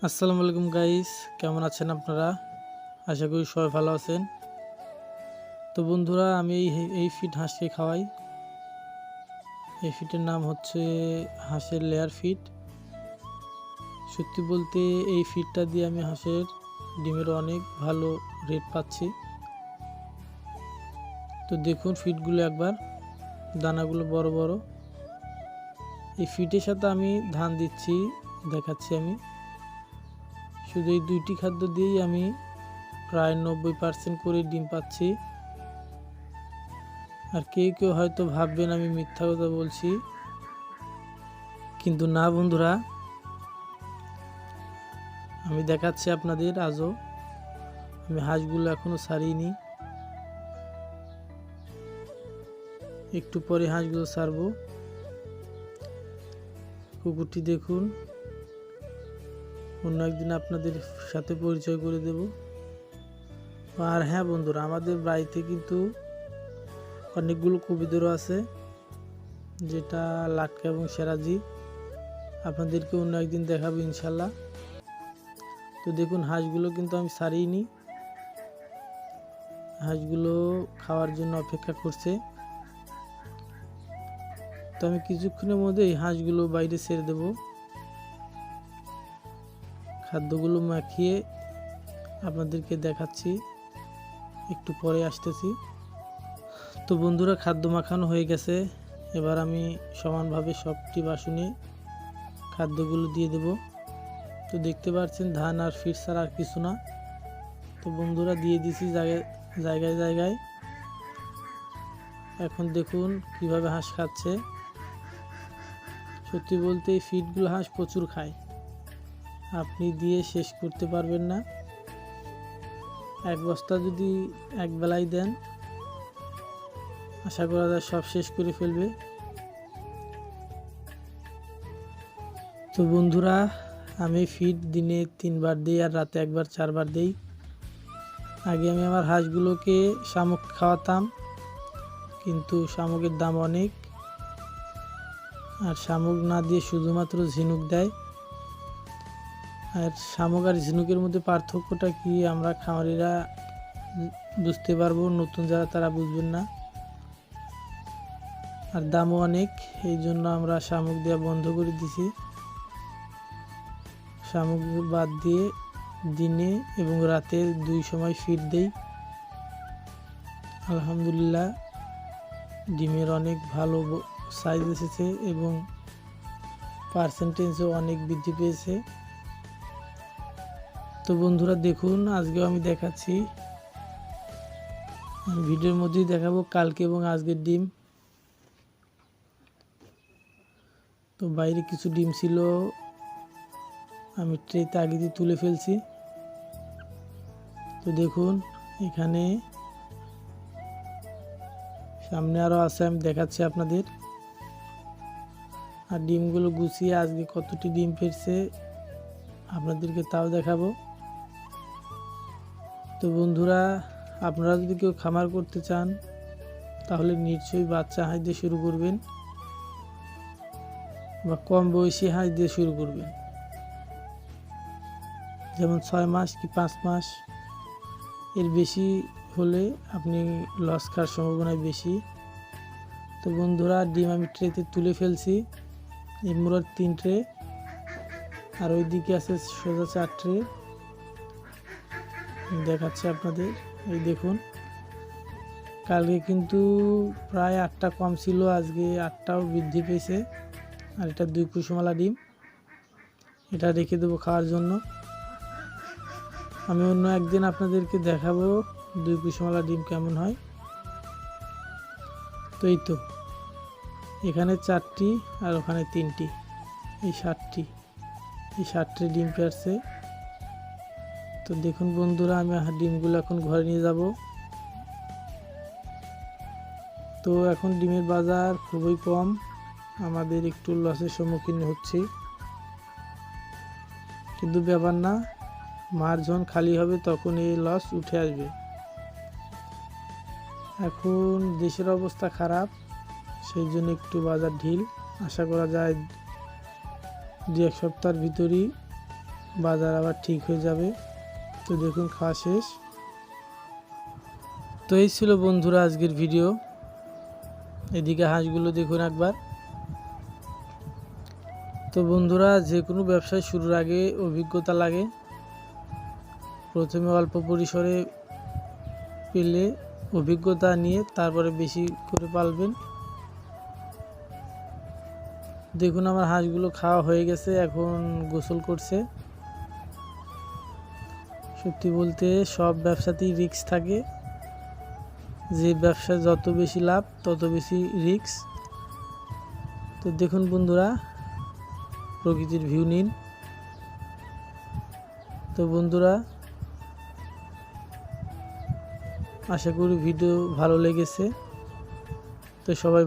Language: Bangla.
আসসালামু আলাইকুম গাইস, কেমন আছেন আপনারা? আশা করি সবাই ভালো আছেন। তো বন্ধুরা, আমি এই ফিড হাঁসকে খাওয়াই। এই ফিডের নাম হচ্ছে হাঁসের লেয়ার ফিড। সত্যি বলতে এই ফিডটা দিয়ে আমি হাঁসের ডিমের অনেক ভালো রেট পাচ্ছি। তো দেখুন ফিডগুলো একবার, দানাগুলো বড় বড়। এই ফিডের সাথে আমি ধান দিচ্ছি, দেখাচ্ছি আমি। শুধু এই দুইটি খাদ্য দিয়েই আমি প্রায় 90% করে ডিম পাচ্ছি। আর কেউ কেউ হয়তো ভাববেন আমি মিথ্যা কথা বলছি, কিন্তু না বন্ধুরা, আমি দেখাচ্ছি আপনাদের। আজও আমি হাঁসগুলো এখনো ছাড়িনি, একটু পরে হাঁসগুলো ছাড়বো। কুকুরটি দেখুন, অন্য একদিন আপনাদের সাথে পরিচয় করে দেব। আর হ্যাঁ বন্ধুরা, আমাদের বাড়িতে কিন্তু অনেকগুলো কবুতরও আছে, যেটা লাটকা এবং সেরাজি। আপনাদেরকে অন্য একদিন দেখাবো ইনশাল্লাহ। তো দেখুন হাঁসগুলো কিন্তু আমি ছাড়িনি, হাঁসগুলো খাওয়ার জন্য অপেক্ষা করছে। তো আমি কিছুক্ষণের মধ্যে এই হাঁসগুলো বাইরে ছেড়ে দেব, খাদ্যগুলো মাখিয়ে আপনাদেরকে দেখাচ্ছি, একটু পরে আসতেছি। তো বন্ধুরা, খাদ্য মাখানো হয়ে গেছে। এবার আমি সমানভাবে সবটি বাসনে খাদ্যগুলো দিয়ে দেব। তো দেখতে পাচ্ছেন ধান আর ফিড ছাড়া আর কিছু না। তো বন্ধুরা, দিয়ে দিছি জায়গায় জায়গায়। এখন দেখুন কিভাবে হাঁস খাচ্ছে। সত্যি বলতে এই ফিডগুলো হাঁস প্রচুর খায়, আপনি দিয়ে শেষ করতে পারবেন না। এক বস্তা যদি এক বেলায় দেন, আশা করা যায় সব শেষ করে ফেলবে। তো বন্ধুরা, আমি ফিড দিনে 3 বার দিই আর রাতে একবার 4 বার দিই। আগে আমি আমার হাঁসগুলোকে শামুক খাওয়াতাম, কিন্তু শামুকের দাম অনেক, আর শামুক না দিয়ে শুধুমাত্র ঝিনুক দেয়। আর শামুক আর ঝিনুকের মধ্যে পার্থক্যটা কি আমরা খামারিরা বুঝতে পারবো, নতুন যারা তারা বুঝবেন না। আর দামও অনেক, এই জন্য আমরা শামুক দেওয়া বন্ধ করে দিছি। শামুক বাদ দিয়ে দিনে এবং রাতে 2 সময় ফিড দেই। আলহামদুলিল্লাহ, ডিমের অনেক ভালো সাইজ এসেছে এবং পার্সেন্টেজও অনেক বৃদ্ধি পেয়েছে। তো বন্ধুরা দেখুন, আজকেও আমি দেখাচ্ছি, আমি ভিডিওর মধ্যেই দেখাবো কালকে এবং আজকের ডিম। তো বাইরে কিছু ডিম ছিল, আমি ট্রেতে আগে দিয়ে তুলে ফেলছি। তো দেখুন এখানে সামনে আরও আছে, আমি দেখাচ্ছি আপনাদের। আর ডিমগুলো গুছিয়ে আজকে কতটি ডিম পেড়ছে আপনাদেরকে তাও দেখাবো। তো বন্ধুরা, আপনারা যদি কেউ খামার করতে চান, তাহলে নিশ্চয়ই বাচ্চা হাঁস দিয়ে শুরু করবেন বা কম বয়সী হাঁস দিয়ে শুরু করবেন, যেমন 6 মাস কি 5 মাস। এর বেশি হলে আপনি লস খাওয়ার সম্ভাবনাই বেশি। তো বন্ধুরা, ডিম আমি ট্রেতে তুলে ফেলছি, এই মোড়ার 3 ট্রে, আর ওই দিকে আছে সোজা 4 ট্রে। দেখাচ্ছি আপনাদের, এই দেখুন। কালকে কিন্তু প্রায় 8টা কম ছিল, আজকে 8টাও বৃদ্ধি পেয়েছে। আর এটা 2 কুসুমালা ডিম, এটা রেখে দেবো খাওয়ার জন্য। আমি অন্য একদিন আপনাদেরকে দেখাবো 2 কুসুমালা ডিম কেমন হয়। তো এই তো, এখানে 4টি আর ওখানে 3টি, এই 7টি, এই 7টি ডিম পেড়ছে। তো দেখুন বন্ধুরা, আমি ডিমগুলো এখন ঘরে নিয়ে যাব। তো এখন ডিমের বাজার খুবই কম, আমাদের একটু লসের সম্মুখীন হচ্ছি, কিন্তু ব্যাপার না, মার যখন খালি হবে তখন এই লস উঠে আসবে। এখন দেশের অবস্থা খারাপ, সেই জন্য একটু বাজার ঢিল। আশা করা যায় 2-1 সপ্তাহের ভিতরই বাজার আবার ঠিক হয়ে যাবে। তো দেখুন খাওয়া শেষ। তো এই ছিল বন্ধুরা আজকের ভিডিও। এদিকে হাঁসগুলো দেখুন একবার। তো বন্ধুরা, যে কোনো ব্যবসায় শুরুর আগে অভিজ্ঞতা লাগে। প্রথমে অল্প পরিসরে পেলে অভিজ্ঞতা নিয়ে তারপরে বেশি করে পালবেন। দেখুন আমার হাঁসগুলো খাওয়া হয়ে গেছে, এখন গোসল করছে। সত্যি বলতে সব ব্যবসাতেই রিস্ক থাকে। যে ব্যবসা যত বেশি লাভ তত বেশি রিস্ক। তো দেখুন বন্ধুরা, প্রকৃতির ভিউ নিন। তো বন্ধুরা, আশা করি ভিডিও ভালো লেগেছে। তো সবাই